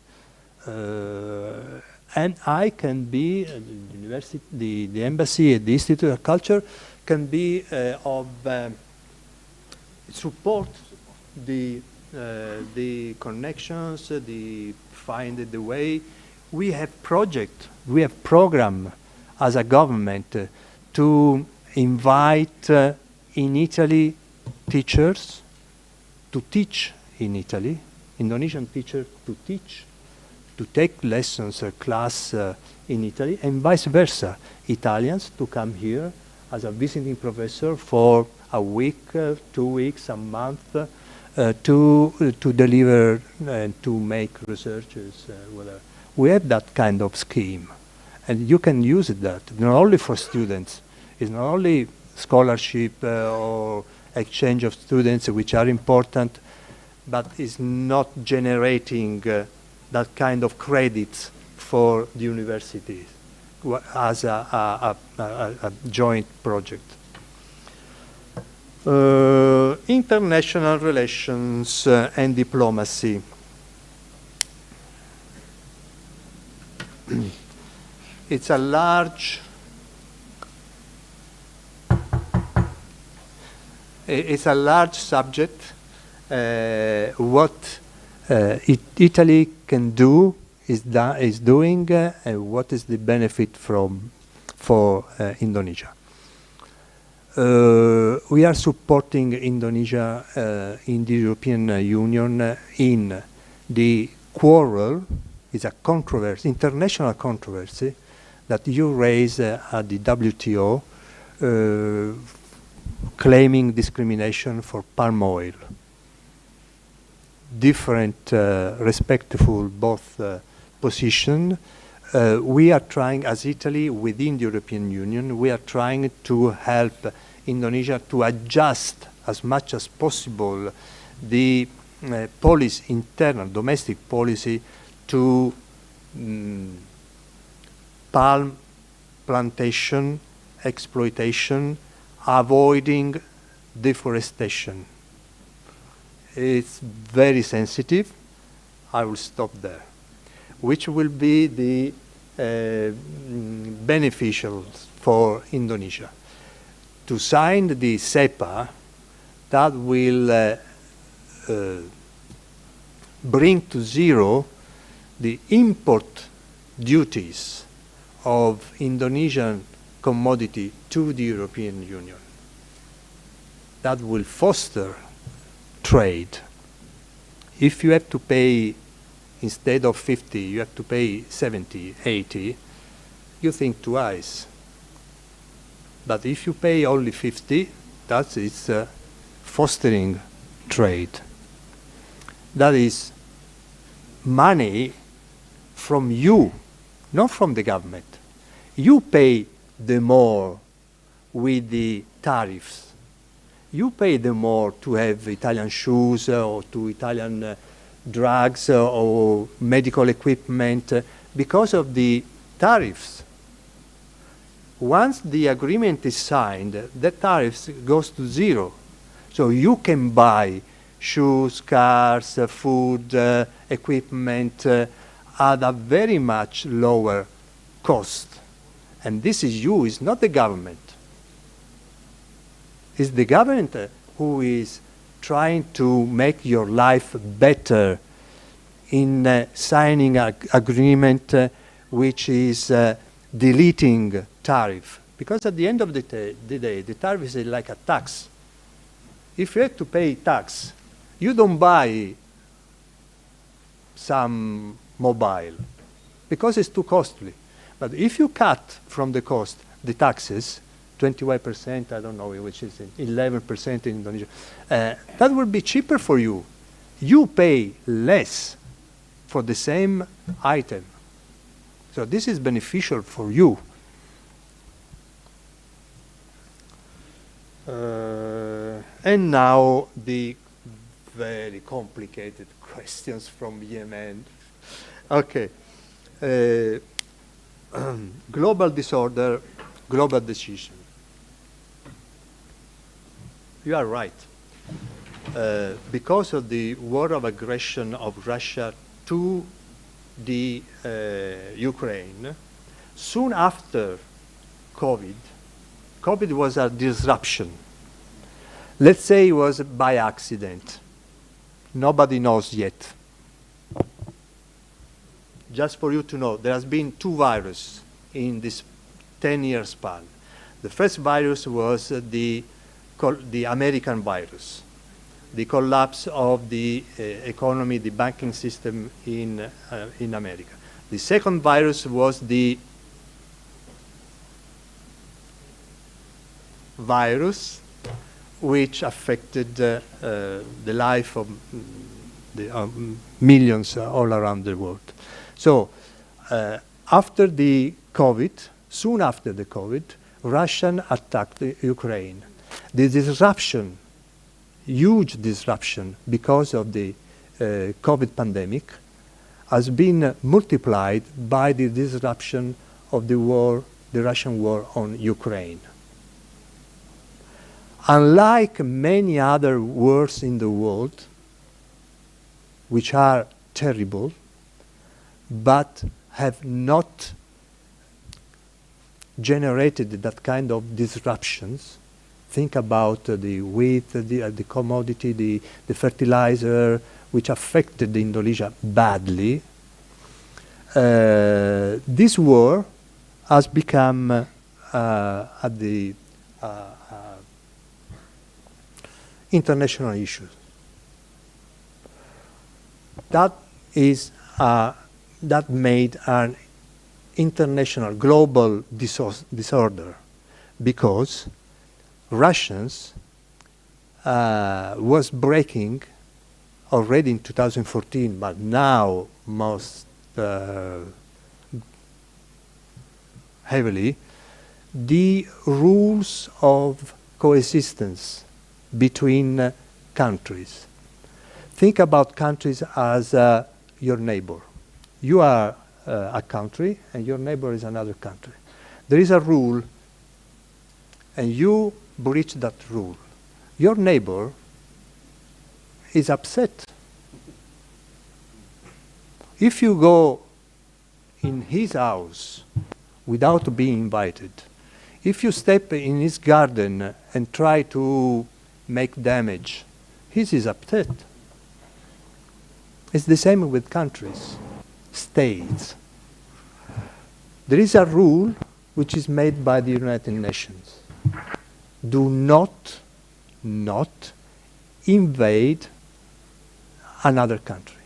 And I can be, the university, the embassy, the Institute of Culture can be of support the connections, find the way. We have project, we have program as a government to invite in Italy teachers to teach in Italy, Indonesian teachers to teach, to take lessons or class in Italy, and vice versa, Italians to come here as a visiting professor for a week, 2 weeks, a month, to deliver and to make researches, whatever. We have that kind of scheme, and you can use that not only for students. It's not only scholarship or exchange of students, which are important, but is not generating that kind of credits for the universities as a joint project. International relations and diplomacy. It's a large subject. What Italy can do is doing, and what is the benefit for Indonesia. We are supporting Indonesia in the European Union in the quarrel. It's a controversy, international controversy, that you raise at the WTO, claiming discrimination for palm oil. Different, respectful both position. We are trying, as Italy, within the European Union, we are trying to help Indonesia to adjust as much as possible the policy, internal, domestic policy, to palm plantation, exploitation, avoiding deforestation. It's very sensitive. I will stop there. Which will be the beneficial for Indonesia? To sign the CEPA, that will bring to zero the import duties of Indonesian commodity to the European Union. That will foster trade. If you have to pay, instead of 50, you have to pay 70, 80, you think twice. But if you pay only 50, that is fostering trade. That is money from you, not from the government. You pay the more with the tariffs. You pay the more to have Italian shoes or to Italian drugs or medical equipment because of the tariffs. Once the agreement is signed, the tariffs goes to zero. So you can buy shoes, cars, food, equipment at a very much lower cost. And this is you, it's not the government. It's the government who is trying to make your life better in signing an agreement which is deleting tariff. Because at the end of the day, the tariff is like a tax. If you have to pay tax, you don't buy some mobile because it's too costly. But if you cut from the cost the taxes, 21%, I don't know, which is 11% in Indonesia, that will be cheaper for you. You pay less for the same item. So this is beneficial for you. And now the very complicated questions from Yemen. Okay. Global disorder, global decision. You are right. Because of the war of aggression of Russia to the Ukraine, soon after COVID was a disruption. Let's say it was by accident. Nobody knows yet. Just for you to know, there has been 2 viruses in this 10-year span. The first virus was the American virus, the collapse of the economy, the banking system in America. The second virus was the virus which affected the life of the, millions all around the world. So after the COVID, soon after the COVID, Russia attacked Ukraine. The disruption huge disruption because of the COVID pandemic has been multiplied by the disruption of the war, the Russian war on Ukraine. Unlike many other wars in the world, which are terrible, but have not generated that kind of disruptions. Think about the wheat, the commodity, the fertilizer, which affected Indonesia badly. This war has become at the international issue. That is that made an international global disorder because Russians was breaking already in 2014, but now most heavily, the rules of coexistence between countries. Think about countries as your neighbor. You are a country and your neighbor is another country. There is a rule and you breach that rule. Your neighbor is upset. If you go in his house without being invited, if you step in his garden and try to make damage, he is upset. It's the same with countries, states. There is a rule which is made by the United Nations. Do not invade another country.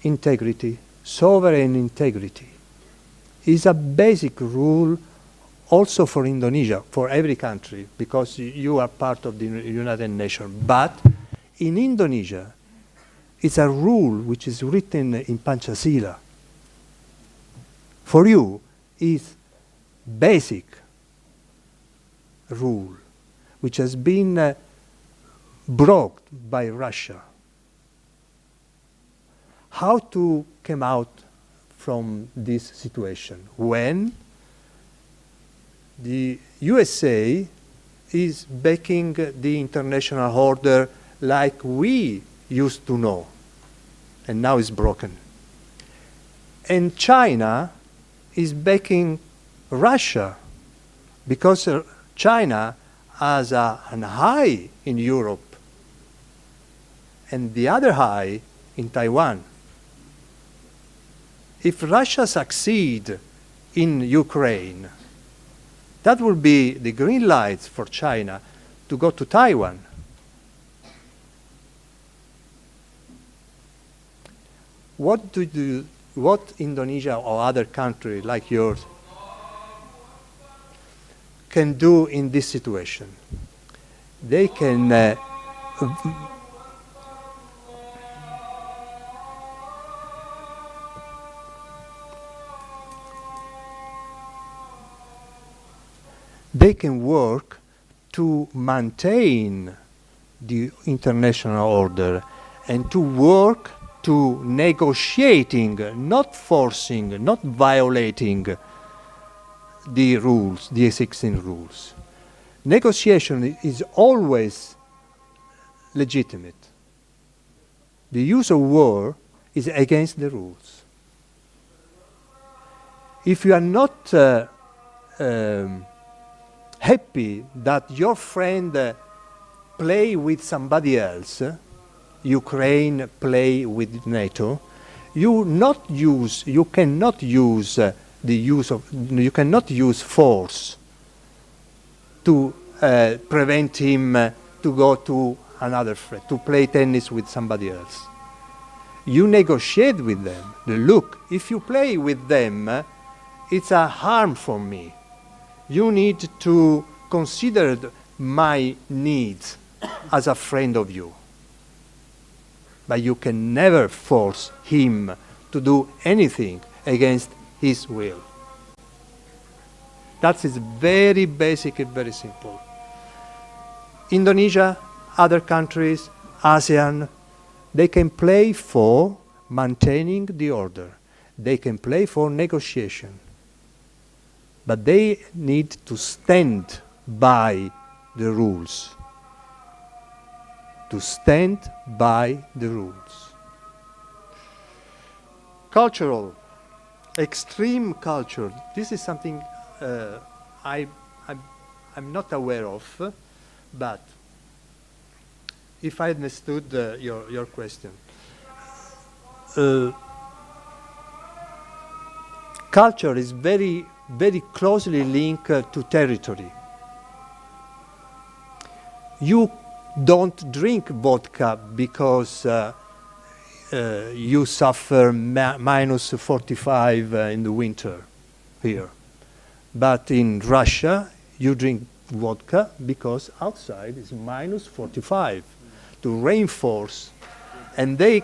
Integrity, sovereign integrity, is a basic rule also for Indonesia, for every country, because you are part of the United Nations. But in Indonesia, it's a rule which is written in Pancasila. For you, is basic rule, which has been broke by Russia. How to come out from this situation when the USA is backing the international order like we used to know, and now it's broken. And China is backing Russia because China has an eye in Europe and the other eye in Taiwan. If Russia succeeds in Ukraine, that will be the green lights for China to go to Taiwan. What Indonesia or other country like yours can do in this situation? They can work to maintain the international order and to work to negotiating, not forcing, not violating the rules, the existing rules. Negotiation is always legitimate. The use of war is against the rules. If you are not happy that your friend play with somebody else, Ukraine play with NATO, you cannot use force to prevent him to go to another friend, to play tennis with somebody else. You negotiate with them. Look, if you play with them, it's a harm for me. You need to consider my needs as a friend of you. But you can never force him to do anything against his will. That is very basic and very simple. Indonesia other countries, ASEAN, they can play for maintaining the order. They can play for negotiation. But they need to stand by the rules. To stand by the rules. Cultural, extreme culture. This is something I'm not aware of, but if I understood your question, culture is very, very closely linked to territory. You don't drink vodka because you suffer minus 45 in the winter here. But in Russia, you drink vodka because outside is minus 45 to reinforce. And they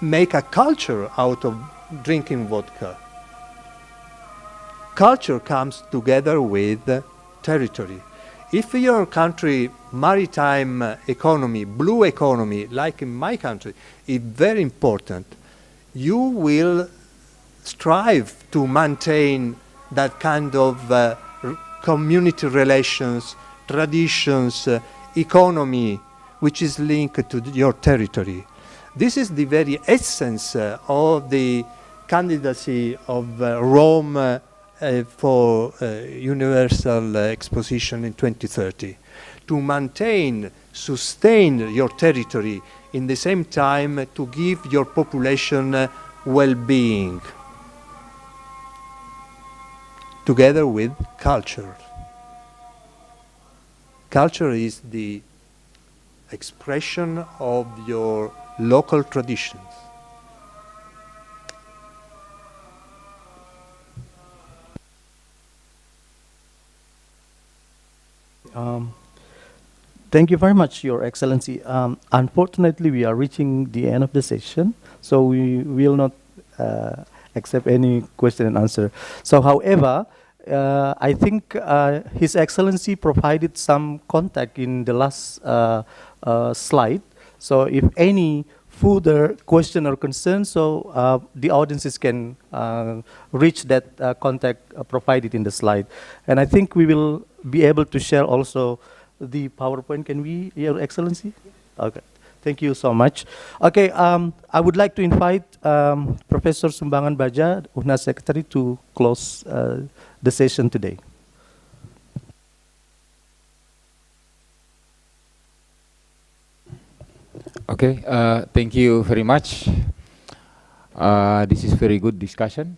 make a culture out of drinking vodka. Culture comes together with territory. If your country maritime economy, blue economy, like in my country, is very important, you will strive to maintain that kind of community relations, traditions, economy, which is linked to your territory. This is the very essence of the candidacy of Rome for Universal Exposition in 2030, to maintain, sustain your territory, in the same time to give your population well-being, together with culture. Culture is the expression of your local traditions. Thank you very much, Your Excellency. Unfortunately, we are reaching the end of the session, so we will not accept any question and answer. So, however, I think His Excellency provided some contact in the last slide. So, if any further question or concern, so the audiences can reach that contact provided in the slide. And I think we will be able to share also the PowerPoint. Can we, Your Excellency? Okay. Thank you so much. Okay, I would like to invite Professor Sumbangan Baja, UNAS Secretary, to close the session today. Okay, thank you very much. This is very good discussion,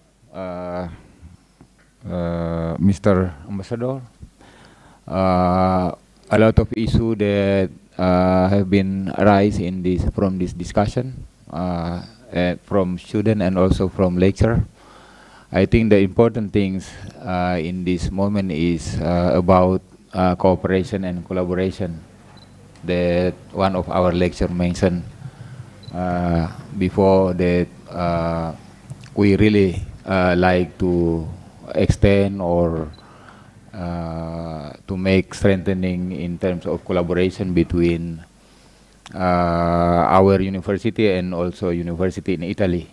Mr. Ambassador. A lot of issues that have been raised in this from this discussion from student and also from lecturer. I think the important things in this moment is about cooperation and collaboration that one of our lecturer mentioned before, that we really like to extend or to make strengthening in terms of collaboration between our university and also university in Italy.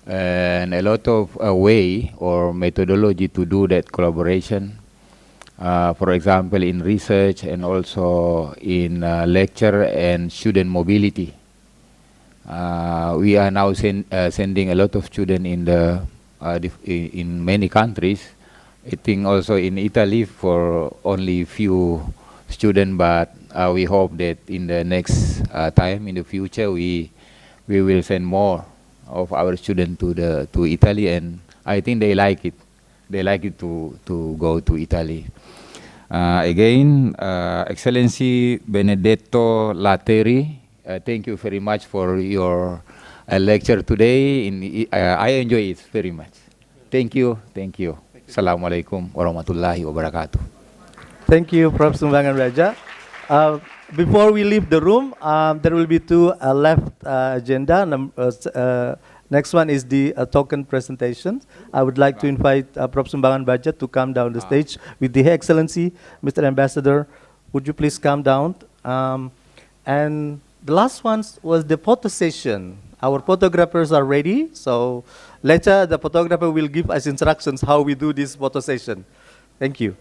And a lot of way or methodology to do that collaboration, for example, in research and also in lecture and student mobility. We are now sending a lot of students in the in many countries. I think also in Italy for only few students, but we hope that in the next time in the future we will send more of our students to Italy, and I think they like it. They like it to go to Italy. Again, Excellency Benedetto Lateri, thank you very much for your lecture today. I enjoy it very much. Thank you. Thank you. Assalamualaikum warahmatullahi wabarakatuh. Thank you, Prof. Sumbangan Raja. Before we leave the room, there will be two left agenda. Next one is the token presentation. I would like to invite Prof. Sumbangan Baja to come down the stage with the Excellency, Mr. Ambassador. Would you please come down And the last one was the photo session. Our photographers are ready, so later the photographer will give us instructions how we do this photo session. Thank you.